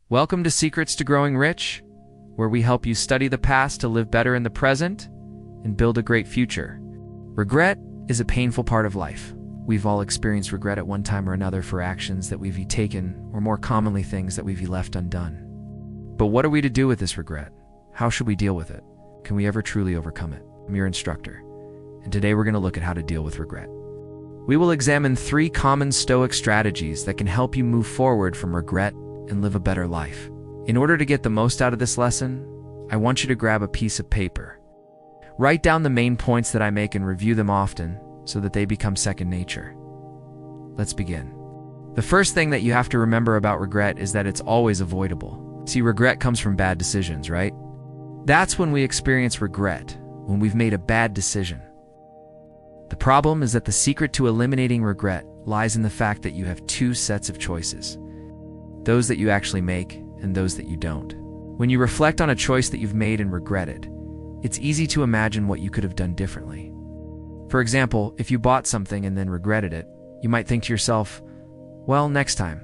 Welcome to Secrets to Growing Rich, where we help you study the past to live better in the present and build a great future. Regret is a painful part of life. We've all experienced regret at one time or another for actions that we've taken, or more commonly, things that we've left undone. But what are we to do with this regret? How should we deal with it? Can we ever truly overcome it? I'm your instructor, and today we're going to look at how to deal with regret. We will examine 3 common Stoic strategies that can help you move forward from regret and live a better life. In order to get the most out of this lesson, I want you to grab a piece of paper. Write down the main points that I make and review them often so that they become second nature. Let's begin. The first thing that you have to remember about regret is that it's always avoidable. See, regret comes from bad decisions, right? That's when we experience regret, when we've made a bad decision. The problem is that the secret to eliminating regret lies in the fact that you have 2 sets of choices. Those that you actually make and those that you don't. When you reflect on a choice that you've made and regretted, it's easy to imagine what you could have done differently. For example, if you bought something and then regretted it, you might think to yourself, well, next time,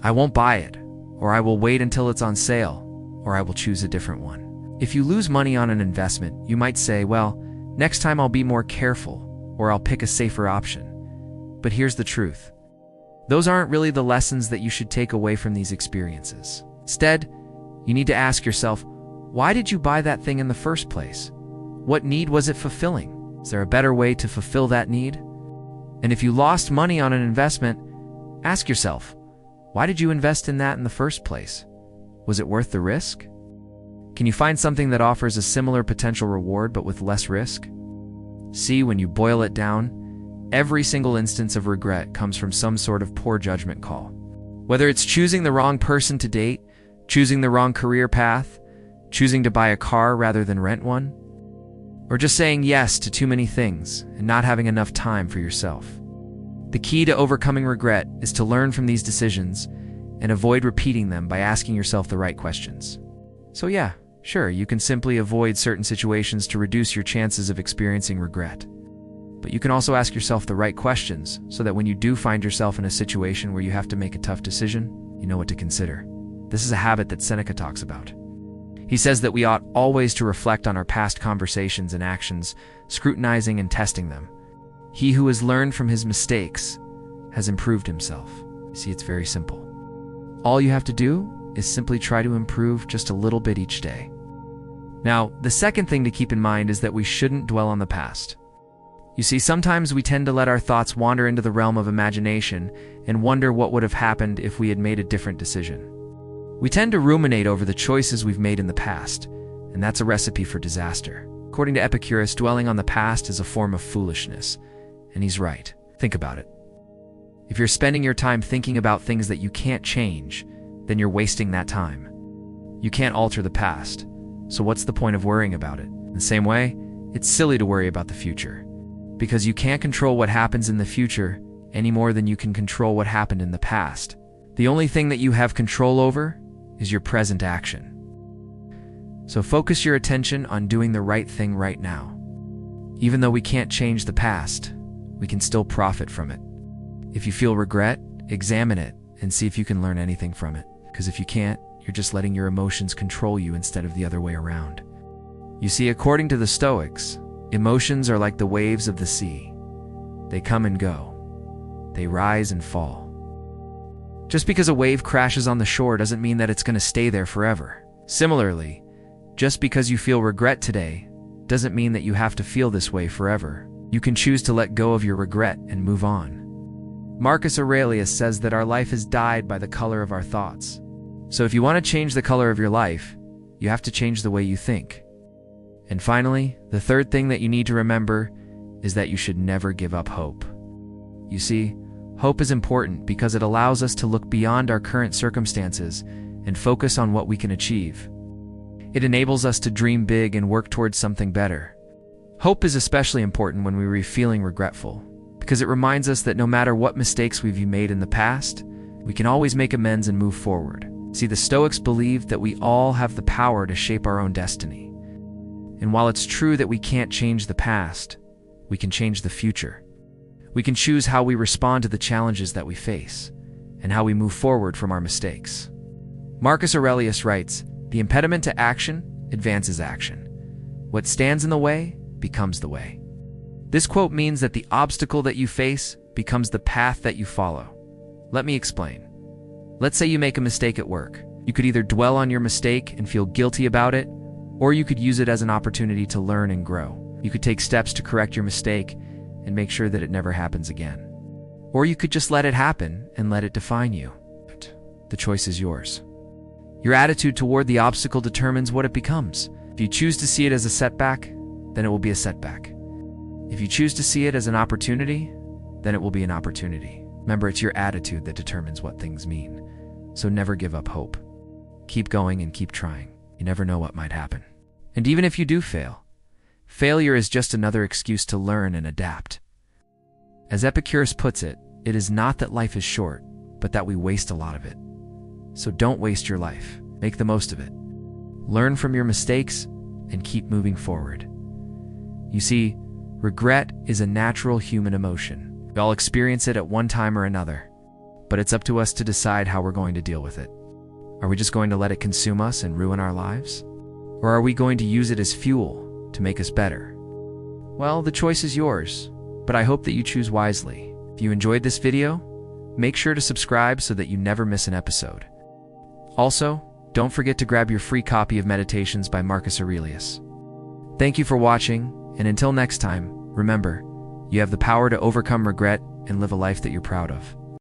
I won't buy it, or I will wait until it's on sale, or I will choose a different one. If you lose money on an investment, you might say, well, next time I'll be more careful, or I'll pick a safer option. But here's the truth. Those aren't really the lessons that you should take away from these experiences. Instead, you need to ask yourself, why did you buy that thing in the first place? What need was it fulfilling? Is there a better way to fulfill that need? And if you lost money on an investment, ask yourself, why did you invest in that in the first place? Was it worth the risk? Can you find something that offers a similar potential reward but with less risk? See, when you boil it down, every single instance of regret comes from some sort of poor judgment call. Whether it's choosing the wrong person to date, choosing the wrong career path, choosing to buy a car rather than rent one, or just saying yes to too many things and not having enough time for yourself. The key to overcoming regret is to learn from these decisions and avoid repeating them by asking yourself the right questions. So yeah, sure, you can simply avoid certain situations to reduce your chances of experiencing regret. But you can also ask yourself the right questions so that when you do find yourself in a situation where you have to make a tough decision, you know what to consider. This is a habit that Seneca talks about. He says that we ought always to reflect on our past conversations and actions, scrutinizing and testing them. He who has learned from his mistakes has improved himself. See, it's very simple. All you have to do is simply try to improve just a little bit each day. Now, the second thing to keep in mind is that we shouldn't dwell on the past. You see, sometimes we tend to let our thoughts wander into the realm of imagination and wonder what would have happened if we had made a different decision. We tend to ruminate over the choices we've made in the past, and that's a recipe for disaster. According to Epictetus, dwelling on the past is a form of foolishness, and he's right. Think about it. If you're spending your time thinking about things that you can't change, then you're wasting that time. You can't alter the past, so what's the point of worrying about it? In the same way, it's silly to worry about the future, because you can't control what happens in the future any more than you can control what happened in the past. The only thing that you have control over is your present action. So focus your attention on doing the right thing right now. Even though we can't change the past, we can still profit from it. If you feel regret, examine it and see if you can learn anything from it. Because if you can't, you're just letting your emotions control you instead of the other way around. You see, according to the Stoics, emotions are like the waves of the sea. They come and go. They rise and fall. Just because a wave crashes on the shore doesn't mean that it's going to stay there forever. Similarly, just because you feel regret today doesn't mean that you have to feel this way forever. You can choose to let go of your regret and move on. Marcus Aurelius says that our life is dyed by the color of our thoughts. So if you want to change the color of your life, you have to change the way you think. And finally, the third thing that you need to remember is that you should never give up hope. You see, hope is important because it allows us to look beyond our current circumstances and focus on what we can achieve. It enables us to dream big and work towards something better. Hope is especially important when we're feeling regretful, because it reminds us that no matter what mistakes we've made in the past, we can always make amends and move forward. See, the Stoics believed that we all have the power to shape our own destiny. And while it's true that we can't change the past, we can change the future. We can choose how we respond to the challenges that we face and how we move forward from our mistakes. Marcus Aurelius writes, "The impediment to action advances action. What stands in the way becomes the way." This quote means that the obstacle that you face becomes the path that you follow. Let me explain. Let's say you make a mistake at work. You could either dwell on your mistake and feel guilty about it, or you could use it as an opportunity to learn and grow. You could take steps to correct your mistake and make sure that it never happens again. Or you could just let it happen and let it define you. The choice is yours. Your attitude toward the obstacle determines what it becomes. If you choose to see it as a setback, then it will be a setback. If you choose to see it as an opportunity, then it will be an opportunity. Remember, it's your attitude that determines what things mean. So never give up hope. Keep going and keep trying. You never know what might happen. And even if you do fail, failure is just another excuse to learn and adapt. As Epictetus puts it, it is not that life is short, but that we waste a lot of it. So don't waste your life. Make the most of it. Learn from your mistakes and keep moving forward. You see, regret is a natural human emotion. We all experience it at one time or another, but it's up to us to decide how we're going to deal with it. Are we just going to let it consume us and ruin our lives? Or are we going to use it as fuel to make us better? Well, the choice is yours, but I hope that you choose wisely. If you enjoyed this video, make sure to subscribe so that you never miss an episode. Also, don't forget to grab your free copy of Meditations by Marcus Aurelius. Thank you for watching, and until next time, remember, you have the power to overcome regret and live a life that you're proud of.